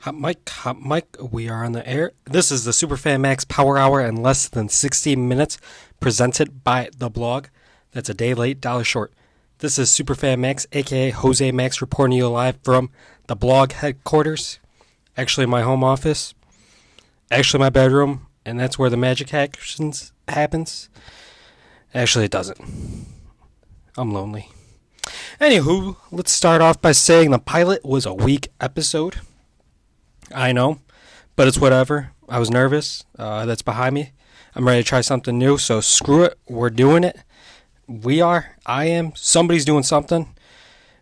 Hot mic, we are on the air. This is the Superfan Max Power Hour in less than 60 minutes, presented by the blog. That's a day late, dollar short. This is Superfan Max, aka Jose Max, reporting you live from the blog headquarters. Actually, my home office. Actually, my bedroom, and that's where the magic happens. Actually, it doesn't. I'm lonely. Anywho, let's start off by saying the pilot was a weak episode. I know, but it's whatever. I was nervous. That's behind me. I'm ready to try something new, so screw it. We're doing it. We are. I am. Somebody's doing something.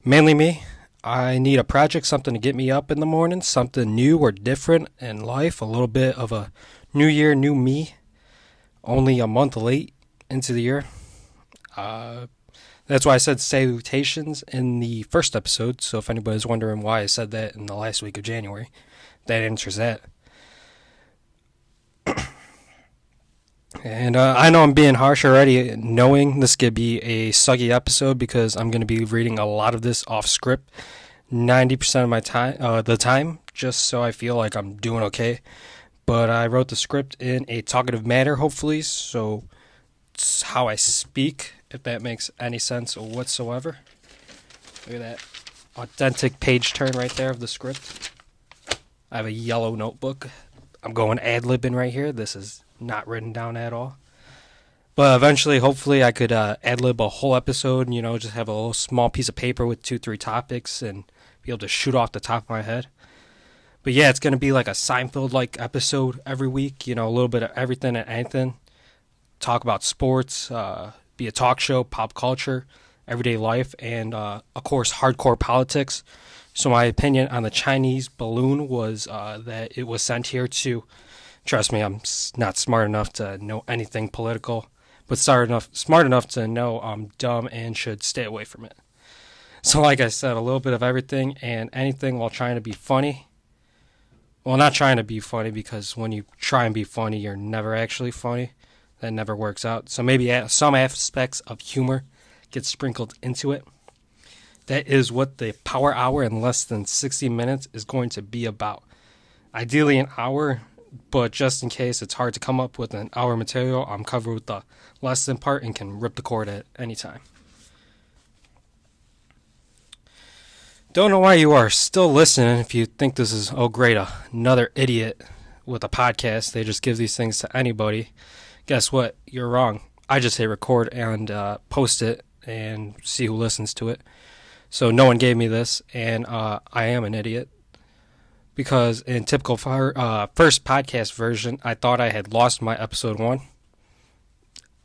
Mainly me. I need a project, something to get me up in the morning, something new or different in life, a little bit of a new year, new me. Only a month late into the year. That's why I said salutations in the first episode, so if anybody's wondering why I said that in the last week of January, that answers that. And I know I'm being harsh already, knowing this could be a suggy episode because I'm going to be reading a lot of this off script 90% of my time, just so I feel like I'm doing okay. But I wrote the script in a talkative manner, hopefully, so it's how I speak, if that makes any sense whatsoever. Look at that authentic page turn right there of the script. I have a yellow notebook. I'm going ad-libbing right here. This is not written down at all. But eventually, hopefully, I could ad-lib a whole episode and, just have a little small piece of paper with 2-3 topics and be able to shoot off the top of my head. But yeah, it's going to be like a Seinfeld-like episode every week. A little bit of everything and anything. Talk about sports, be a talk show, pop culture, everyday life, and, of course, hardcore politics. So my opinion on the Chinese balloon was that it was sent here to, trust me, I'm not smart enough to know anything political, but smart enough to know I'm dumb and should stay away from it. So like I said, a little bit of everything and anything while trying to be funny. Well, not trying to be funny, because when you try and be funny, you're never actually funny. That never works out. So maybe some aspects of humor get sprinkled into it. That is what the Power Hour in less than 60 minutes is going to be about. Ideally an hour, but just in case it's hard to come up with an hour material, I'm covered with the less than part and can rip the cord at any time. Don't know why you are still listening if you think this is, oh great, another idiot with a podcast. They just give these things to anybody. Guess what? You're wrong. I just hit record and post it and see who listens to it. So no one gave me this, and I am an idiot. Because in typical first podcast version, I thought I had lost my episode 1.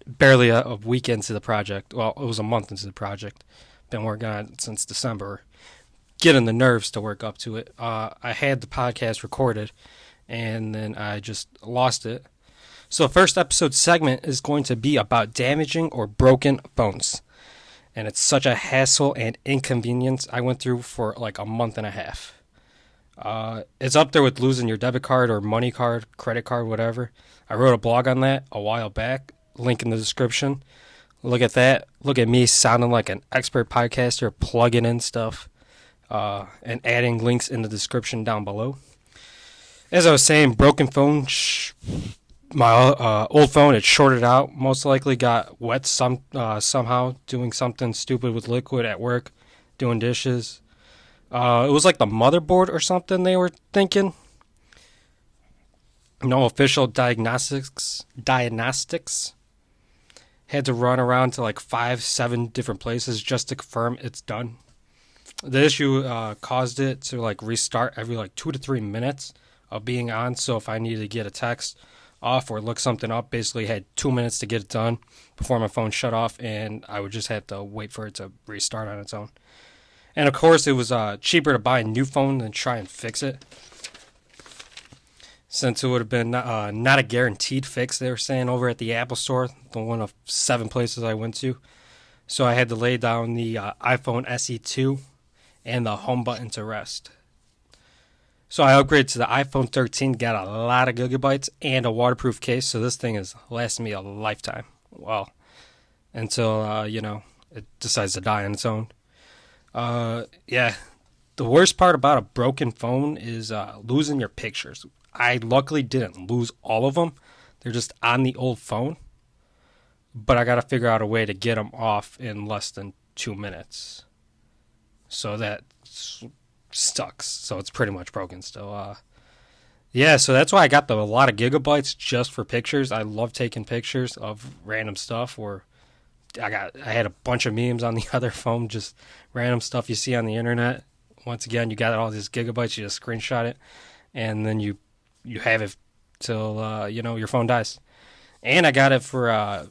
Barely a week into the project. Well, it was a month into the project. Been working on it since December. Getting the nerves to work up to it. I had the podcast recorded, and then I just lost it. So the first episode segment is going to be about damaging or broken phones. And it's such a hassle and inconvenience I went through for like a month and a half. It's up there with losing your debit card or money card, credit card, whatever. I wrote a blog on that a while back. Link in the description. Look at that. Look at me sounding like an expert podcaster, plugging in stuff and adding links in the description down below. As I was saying, broken phone. My old phone, it shorted out, most likely got wet somehow, doing something stupid with liquid at work, doing dishes. It was like the motherboard or something they were thinking. No official diagnostics. Had to run around to like 5-7 different places just to confirm it's done. The issue caused it to like restart every like 2 to 3 minutes of being on, so if I needed to get a text off or look something up, basically had 2 minutes to get it done before my phone shut off, and I would just have to wait for it to restart on its own. And of course, it was cheaper to buy a new phone than try and fix it, since it would have been not a guaranteed fix, they were saying over at the Apple Store, the one of 7 places I went to. So I had to lay down the iPhone SE2 and the home button to rest. So I upgraded to the iPhone 13, got a lot of gigabytes and a waterproof case, so this thing is lasting me a lifetime. Well, until, it decides to die on its own. Yeah, The worst part about a broken phone is losing your pictures. I luckily didn't lose all of them. They're just on the old phone. But I got to figure out a way to get them off in less than 2 minutes. So that sucks. So it's pretty much broken still. Yeah, so that's why I got a lot of gigabytes just for pictures. I love taking pictures of random stuff. Or I had a bunch of memes on the other phone, just random stuff you see on the internet. Once again, you got all these gigabytes. You just screenshot it, and then you have it till your phone dies. And I got it for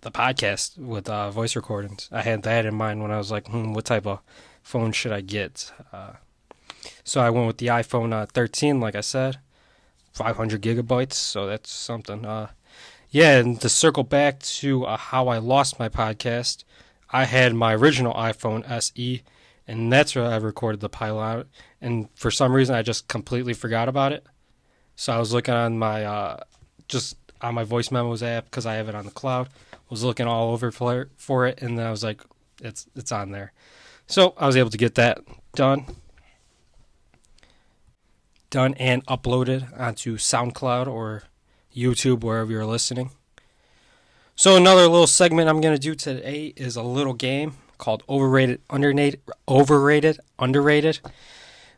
the podcast with voice recordings. I had that in mind when I was like, what type of phone should I get? So I went with the iPhone 13, like I said, 500 gigabytes. So that's something. Yeah, and to circle back to how I lost my podcast, I had my original iPhone SE, and that's where I recorded the pilot. And for some reason, I just completely forgot about it. So I was looking on my just on my voice memos app because I have it on the cloud. Was looking all over for it, and then I was like, it's on there. So I was able to get that done and uploaded onto SoundCloud or YouTube, wherever you're listening. So another little segment I'm going to do today is a little game called Overrated, Underrated.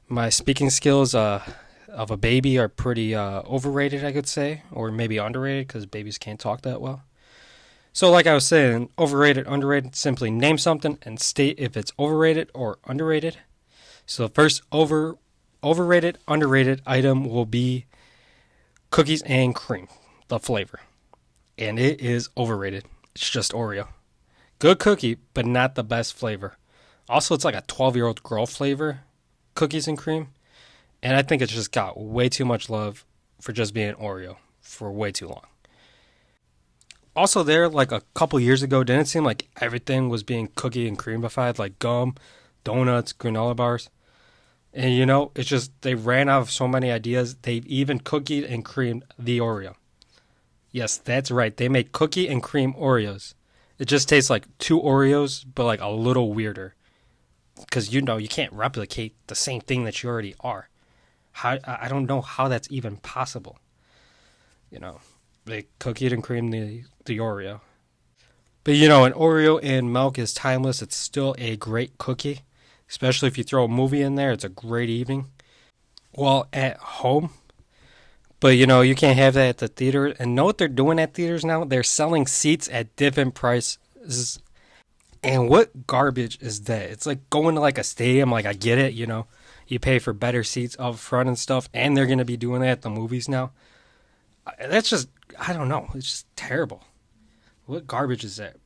My speaking skills of a baby are pretty overrated, I could say, or maybe underrated because babies can't talk that well. So like I was saying, overrated, underrated, simply name something and state if it's overrated or underrated. So the first overrated, underrated item will be cookies and cream, the flavor. And it is overrated. It's just Oreo. Good cookie, but not the best flavor. Also, it's like a 12-year-old girl flavor, cookies and cream. And I think it's just got way too much love for just being Oreo for way too long. Also there, like a couple years ago, didn't it seem like everything was being cookie and creamified, like gum, donuts, granola bars? And it's just they ran out of so many ideas. They've even cookied and creamed the Oreo. Yes, that's right. They make cookie and cream Oreos. It just tastes like two Oreos, but like a little weirder. Because you can't replicate the same thing that you already are. I don't know how that's even possible. They cookied and creamed the Oreo. But an Oreo and milk is timeless. It's still a great cookie. Especially if you throw a movie in there, it's a great evening. Well, at home. But you can't have that at the theater. And know what they're doing at theaters now? They're selling seats at different prices. And what garbage is that? It's like going to like a stadium. Like I get it, you pay for better seats up front and stuff. And they're going to be doing that at the movies now. That's just, I don't know. It's just terrible. What garbage is that?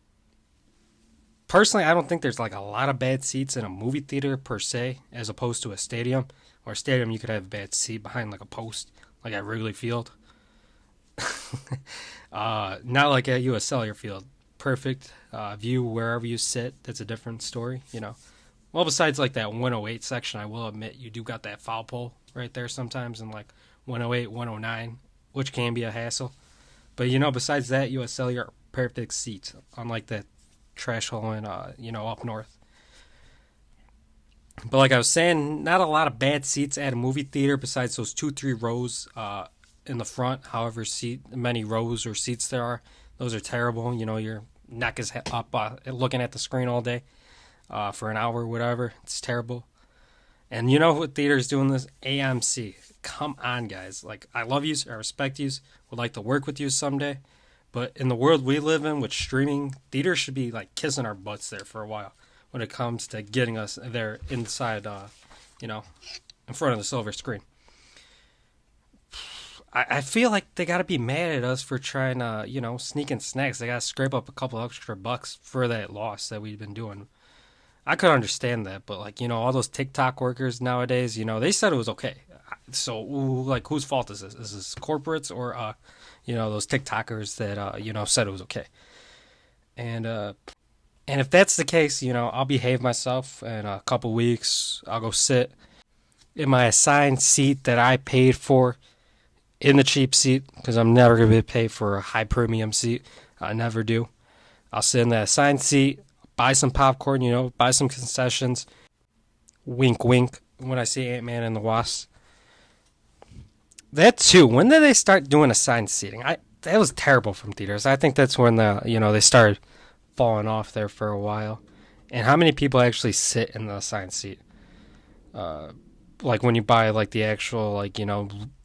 Personally, I don't think there's like a lot of bad seats in a movie theater per se, as opposed to a stadium. Or a stadium, you could have a bad seat behind like a post, like at Wrigley Field. Not like at U.S. Cellular Field. Perfect view wherever you sit. That's a different story, Well, besides like that 108 section, I will admit you do got that foul pole right there sometimes in like 108, 109, which can be a hassle. But, besides that, U.S. Cellular perfect seats, unlike that trash hole in, up north. But like I was saying, not a lot of bad seats at a movie theater besides those 2-3 rows in the front, however many rows or seats there are. Those are terrible. Your neck is up looking at the screen all day for an hour or whatever. It's terrible. And what theater is doing this? AMC. Come on, guys. Like, I love you. I respect you. Would like to work with you someday. But in the world we live in with streaming, theaters should be like kissing our butts there for a while when it comes to getting us there inside, in front of the silver screen. I feel like they got to be mad at us for trying to, sneak in snacks. They got to scrape up a couple extra bucks for that loss that we've been doing. I could understand that, but like, all those TikTok workers nowadays, they said it was okay. So, like, whose fault is this? Is this corporates or, those TikTokers that, said it was okay? And if that's the case, I'll behave myself in a couple weeks. I'll go sit in my assigned seat that I paid for in the cheap seat because I'm never going to pay for a high premium seat. I never do. I'll sit in that assigned seat, buy some popcorn, buy some concessions. Wink, wink. when I see Ant-Man and the Wasp. That too. When did they start doing assigned seating? That was terrible from theaters. I think that's when they started falling off there for a while. And how many people actually sit in the assigned seat? Uh, like when you buy like the actual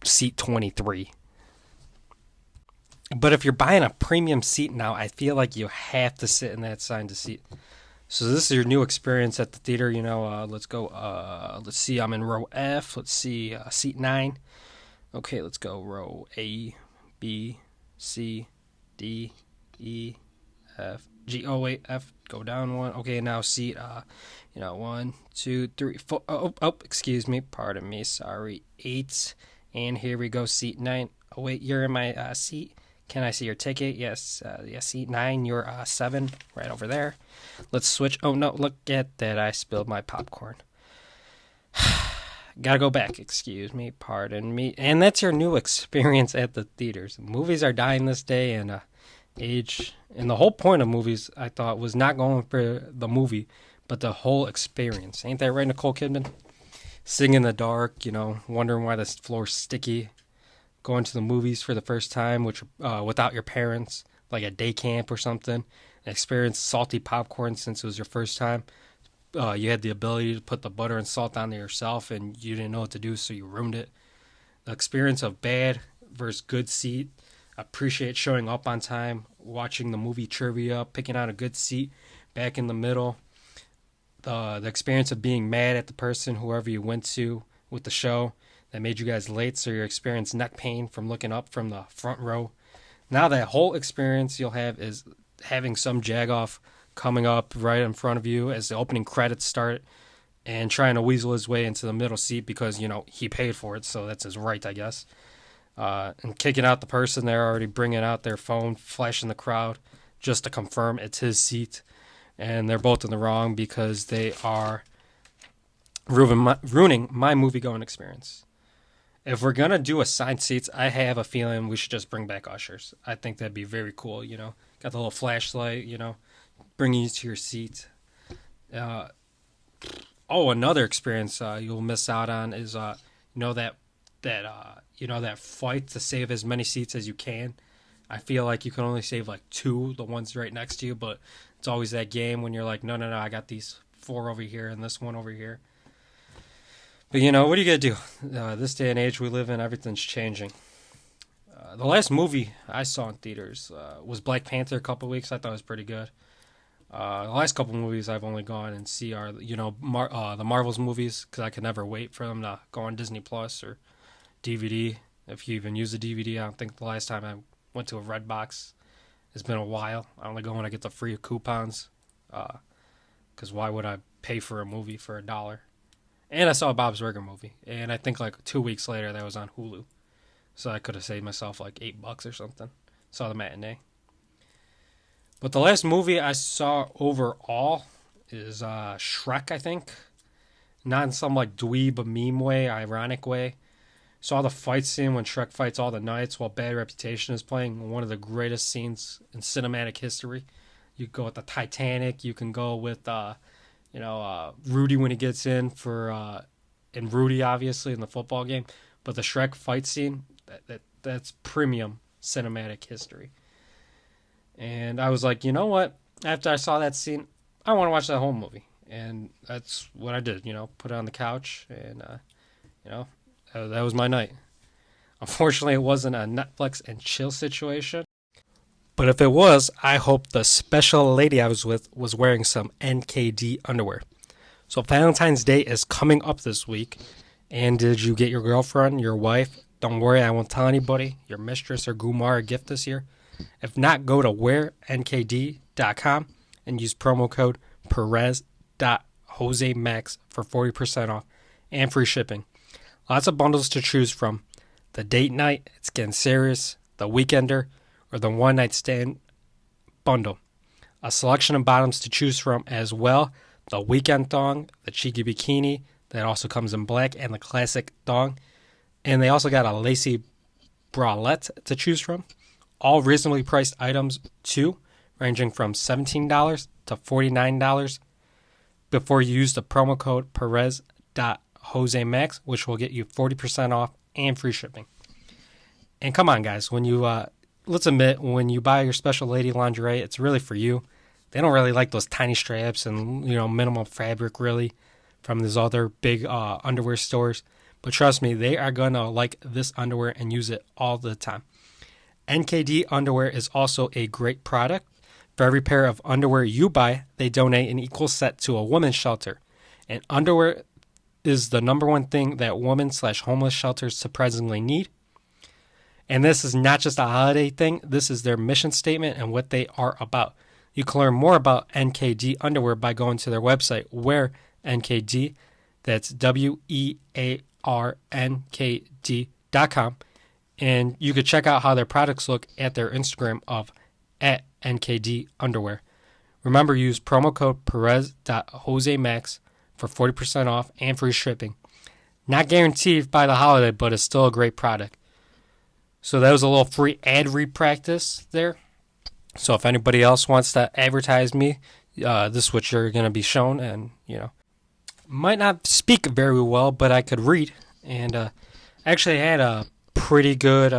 seat 23. But if you're buying a premium seat now, I feel like you have to sit in that assigned seat. So this is your new experience at the theater. Let's go. Let's see. I'm in row F. Let's see. Seat 9. Okay, let's go. Row A, B, C, D, E, F, G. Oh wait, F. Go down one. Okay, now seat. 1, 2, 3, 4. Excuse me. Pardon me. Sorry. 8. And here we go. Seat 9. Oh wait, you're in my seat. Can I see your ticket? Yes. Yes. Seat 9. You're 7. Right over there. Let's switch. Oh no! Look at that. I spilled my popcorn. Gotta go back. Excuse me. Pardon me. And that's your new experience at the theaters. Movies are dying this day, and age. And the whole point of movies, I thought, was not going for the movie, but the whole experience. Ain't that right, Nicole Kidman? Sitting in the dark, wondering why the floor's sticky. Going to the movies for the first time, which without your parents, like a day camp or something. Experience salty popcorn since it was your first time. You had the ability to put the butter and salt on there yourself, and you didn't know what to do, so you ruined it. The experience of bad versus good seat. Appreciate showing up on time, watching the movie trivia, picking out a good seat back in the middle. The experience of being mad at the person, whoever you went to with the show, that made you guys late, so you experience neck pain from looking up from the front row. Now that whole experience you'll have is having some jagoff coming up right in front of you as the opening credits start and trying to weasel his way into the middle seat because, he paid for it, so that's his right, I guess. And kicking out the person there, already bringing out their phone, flashing the crowd just to confirm it's his seat. And they're both in the wrong because they are ruining my movie-going experience. If we're going to do assigned seats, I have a feeling we should just bring back ushers. I think that'd be very cool, Got the little flashlight, bringing you to your seat. Another experience you'll miss out on is that fight to save as many seats as you can. I feel like you can only save like 2, the ones right next to you, but it's always that game when you're like, no, I got these 4 over here and this one over here. But what are you gonna do? This day and age we live in, everything's changing. The last movie I saw in theaters was Black Panther a couple weeks. I thought it was pretty good. The last couple movies I've only gone and see are, the Marvel's movies, because I could never wait for them to go on Disney Plus or DVD. If you even use a DVD, I don't think the last time I went to a Redbox, it's been a while. I only go when I get the free coupons, because why would I pay for a movie for $1? And I saw a Bob's Burger movie, and I think like 2 weeks later that was on Hulu. So I could have saved myself like $8 or something. Saw the matinee. But the last movie I saw overall is Shrek, I think. Not in some like dweeb meme way, ironic way. Saw the fight scene when Shrek fights all the knights while Bad Reputation is playing. One of the greatest scenes in cinematic history. You can go with the Titanic. You can go with Rudy when he gets in and Rudy obviously in the football game, but the Shrek fight scene, that's premium cinematic history. And I was like, you know what? After I saw that scene, I want to watch that whole movie, and that's what I did. Put it on the couch, and that was my night. Unfortunately, it wasn't a Netflix and chill situation. But if it was, I hope the special lady I was with was wearing some NKD underwear. So Valentine's Day is coming up this week. And did you get your girlfriend, your wife? Don't worry, I won't tell anybody. Your mistress or Gumar a gift this year. If not, go to wearnkd.com and use promo code Perez.Josemax for 40% off and free shipping. Lots of bundles to choose from. The date night, it's getting serious. The weekender, or the one-night stand bundle. A selection of bottoms to choose from as well. The weekend thong, the cheeky bikini, that also comes in black, and the classic thong. And they also got a lacy bralette to choose from. All reasonably priced items too, ranging from $17 to $49 before you use the promo code Perez.Jose Jose Max, which will get you 40% off and free shipping. And come on, guys, when you let's admit, when you buy your special lady lingerie, it's really for you. They don't really like those tiny straps and minimal fabric really from these other big underwear stores. But trust me, they are gonna like this underwear and use it all the time. NKD underwear is also a great product. For every pair of underwear you buy, they donate an equal set to a women's shelter. And underwear is the number one thing that women/homeless shelters surprisingly need. And this is not just a holiday thing. This is their mission statement and what they are about. You can learn more about NKD underwear by going to their website, where NKD, that's WEARNKD.com. And you could check out how their products look at their Instagram of at NKD underwear. Remember, use promo code Perez.JoseMax for 40% off and free shipping. Not guaranteed by the holiday, but it's still a great product. So that was a little free ad read practice there. So if anybody else wants to advertise me, this is what you're going to be shown. And, might not speak very well, but I could read. And actually had a pretty good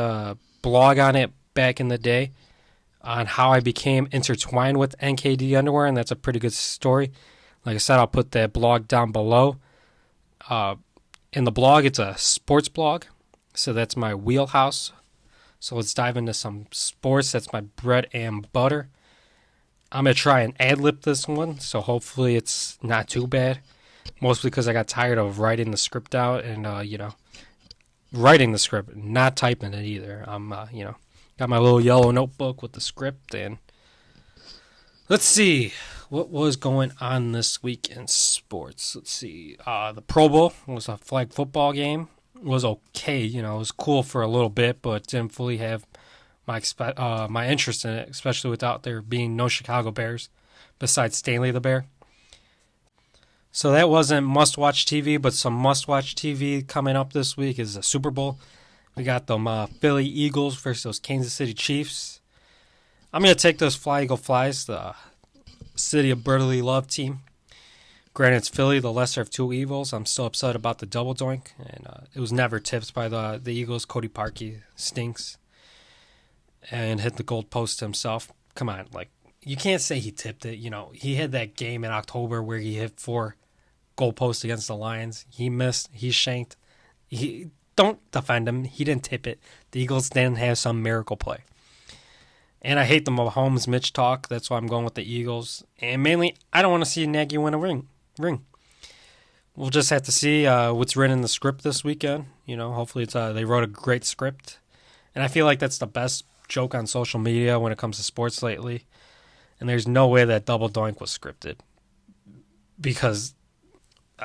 blog on it back in the day on how I became intertwined with NKD underwear, and that's a pretty good story. Like I said, I'll put that blog down below. In the blog, it's a sports blog, so that's my wheelhouse. So let's dive into some sports. That's my bread and butter. I'm going to try and ad-lib this one, so hopefully it's not too bad. Mostly because I got tired of writing the script out and, writing the script, not typing it either. I'm, got my little yellow notebook with the script, and let's see what was going on this week in sports. Let's see. The Pro Bowl was a flag football game. It was okay. It was cool for a little bit, but didn't fully have my interest in it, especially without there being no Chicago Bears besides Stanley the Bear. So that wasn't must-watch TV, but some must-watch TV coming up this week is the Super Bowl. We got them Philly Eagles versus those Kansas City Chiefs. I'm going to take those Fly Eagle Flies, the City of Brotherly Love team. Granted, it's Philly, the lesser of two evils. I'm still upset about the double doink, and it was never tipped by the Eagles. Cody Parkey stinks and hit the goal post himself. Come on, you can't say he tipped it. He had that game in October where he hit 4 goal posts against the Lions. He missed. He shanked. Don't defend him. He didn't tip it. The Eagles didn't have some miracle play. And I hate the Mahomes Mitch talk. That's why I'm going with the Eagles. And mainly, I don't want to see Nagy win a ring. We'll just have to see what's written in the script this weekend. Hopefully they wrote a great script. And I feel like that's the best joke on social media when it comes to sports lately. And there's no way that double doink was scripted. Because,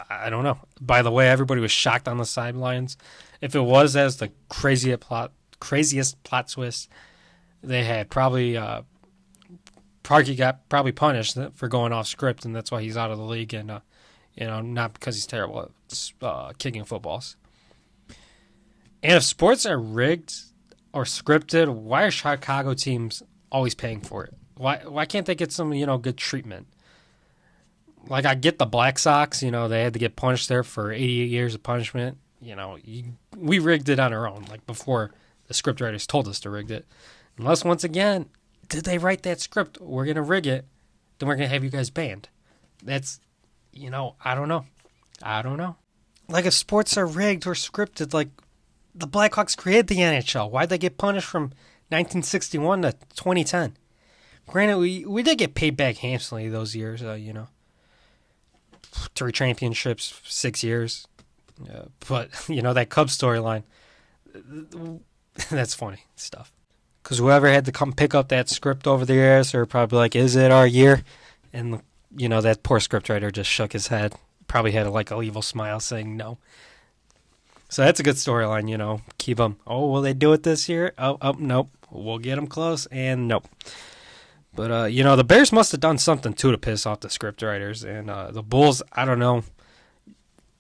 I don't know. By the way, everybody was shocked on the sidelines. If it was as the craziest plot twist, they had probably Parkey got probably punished for going off script, and that's why he's out of the league, and not because he's terrible at kicking footballs. And if sports are rigged or scripted, why are Chicago teams always paying for it? Why can't they get some good treatment? Like, I get the Black Sox, they had to get punished there for 88 years of punishment. We rigged it on our own, before the scriptwriters told us to rig it. Unless, once again, did they write that script? We're going to rig it, then we're going to have you guys banned. That's, I don't know. If sports are rigged or scripted, the Blackhawks created the NHL. Why'd they get punished from 1961 to 2010? Granted, we did get paid back handsomely those years, 3 championships, 6 years. But, that Cubs storyline, that's funny stuff. Because whoever had to come pick up that script over the years are probably like, is it our year? And, that poor scriptwriter just shook his head. Probably had a evil smile saying no. So that's a good storyline, keep them. Oh, will they do it this year? Oh, nope. We'll get them close, and nope. But, the Bears must have done something, too, to piss off the scriptwriters. And the Bulls, I don't know.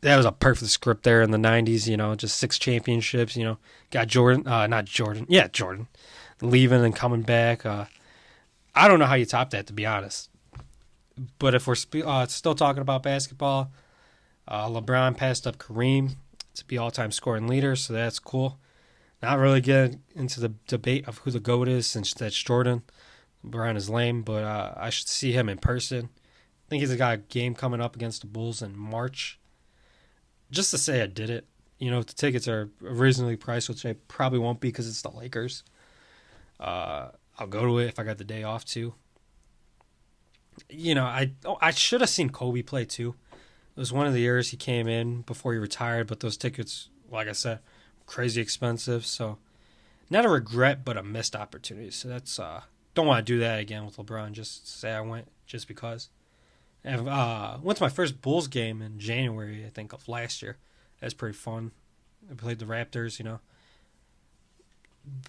That was a perfect script there in the 90s, just 6 championships, got Jordan. Jordan. Leaving and coming back. I don't know how you top that, to be honest. But if we're still talking about basketball, LeBron passed up Kareem to be all-time scoring leader, so that's cool. Not really getting into the debate of who the GOAT is since that's Jordan. LeBron is lame, but I should see him in person. I think he's got a game coming up against the Bulls in March. Just to say I did it. If the tickets are reasonably priced, which I probably won't be because it's the Lakers. I'll go to it if I got the day off too. I should have seen Kobe play too. It was one of the years he came in before he retired, but those tickets, like I said, crazy expensive. So not a regret, but a missed opportunity. So that's don't want to do that again with LeBron. Just say I went just because. And went to my first Bulls game in January, I think, of last year. That was pretty fun. I played the Raptors.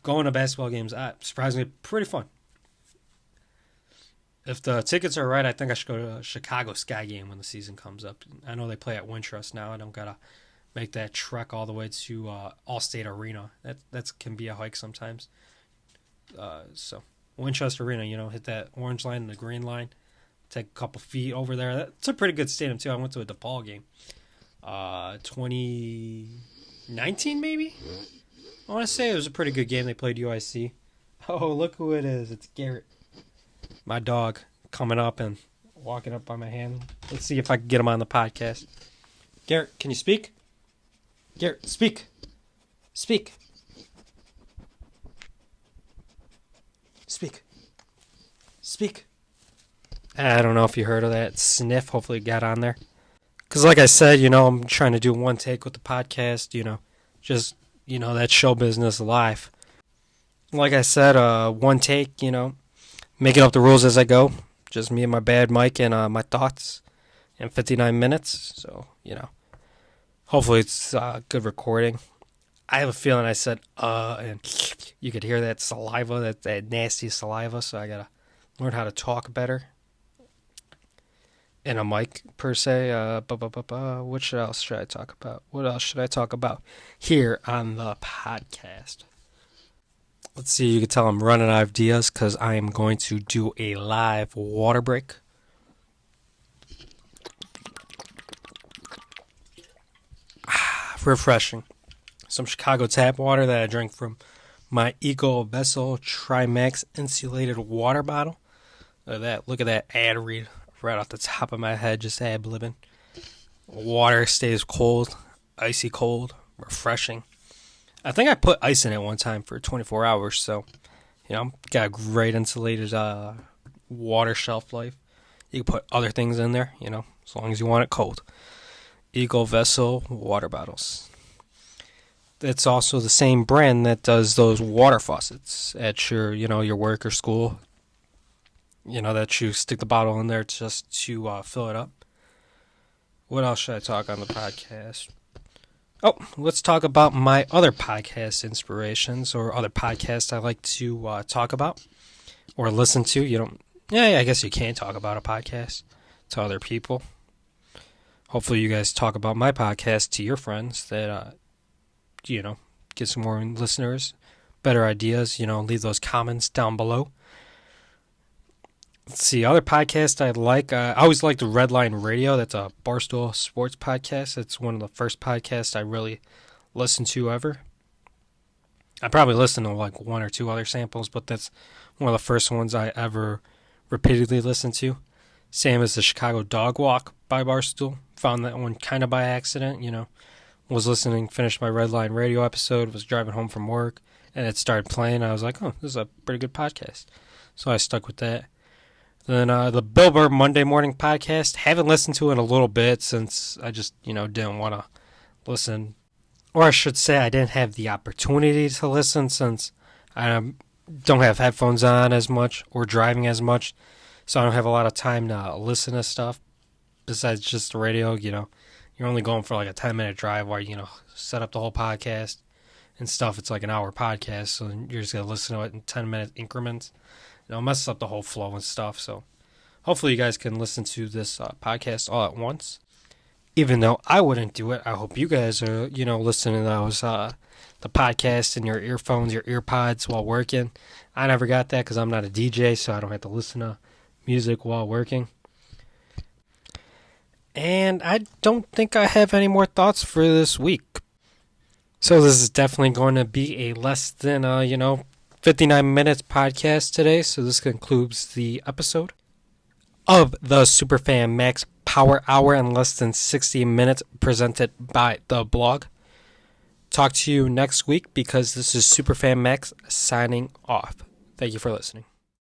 Going to basketball games, surprisingly, pretty fun. If the tickets are right, I think I should go to a Chicago Sky game when the season comes up. I know they play at Wintrust now. I don't gotta make that trek all the way to Allstate Arena. That can be a hike sometimes. So Wintrust Arena, hit that orange line and the green line. Take a couple feet over there. That's a pretty good stadium too. I went to a DePaul game, 2019 maybe. I want to say it was a pretty good game. They played UIC. Oh, look who it is! It's Garrett. My dog coming up and walking up by my hand. Let's see if I can get him on the podcast. Garrett, can you speak? Garrett, speak. Speak. Speak. Speak. I don't know if you heard of that sniff. Hopefully it got on there. Because like I said, I'm trying to do one take with the podcast, just, that show business live. Like I said, one take, making up the rules as I go. Just me and my bad mic and my thoughts in 59 minutes. So, hopefully it's good recording. I have a feeling I said, and you could hear that saliva, that nasty saliva. So I got to learn how to talk better. In a mic, per se. What else should I talk about? What else should I talk about here on the podcast? Let's see, you can tell I'm running out of ideas because I am going to do a live water break. Refreshing. Some Chicago tap water that I drank from my Eco Vessel Trimax insulated water bottle. Look at that ad read right off the top of my head, just ad-libbing. Water stays cold, icy cold, refreshing. I think I put ice in it one time for 24 hours, so, got a great insulated water shelf life. You can put other things in there, as long as you want it cold. Eco Vessel water bottles. It's also the same brand that does those water faucets at your work or school. That you stick the bottle in there just to fill it up. What else should I talk on the podcast? Oh, let's talk about my other podcast inspirations or other podcasts I like to talk about or listen to. I guess you can talk about a podcast to other people. Hopefully you guys talk about my podcast to your friends that, get some more listeners, better ideas, leave those comments down below. Let's see, other podcasts I like. I always like the Red Line Radio. That's a Barstool Sports podcast. It's one of the first podcasts I really listened to ever. I probably listened to like one or two other samples, but that's one of the first ones I ever repeatedly listened to. Same as the Chicago Dog Walk by Barstool. Found that one kind of by accident, Was listening, finished my Red Line Radio episode, was driving home from work, and it started playing. I was like, oh, this is a pretty good podcast. So I stuck with that. Then the Bill Burr Monday Morning Podcast. Haven't listened to it in a little bit since I just, didn't want to listen. Or I should say I didn't have the opportunity to listen since I don't have headphones on as much or driving as much. So I don't have a lot of time to listen to stuff besides just the radio. You're only going for like a 10-minute drive while, set up the whole podcast and stuff. It's like an hour podcast, so you're just going to listen to it in 10-minute increments. Messes up the whole flow and stuff. So hopefully you guys can listen to this podcast all at once. Even though I wouldn't do it, I hope you guys are, listening to those, the podcast in your earphones, your earpods while working. I never got that because I'm not a DJ, so I don't have to listen to music while working. And I don't think I have any more thoughts for this week. So this is definitely going to be a less than 59 minutes podcast today. So this concludes the episode of the Superfan Max Power Hour in less than 60 minutes, presented by the blog. Talk to you next week, because this is Superfan Max signing off. Thank you for listening.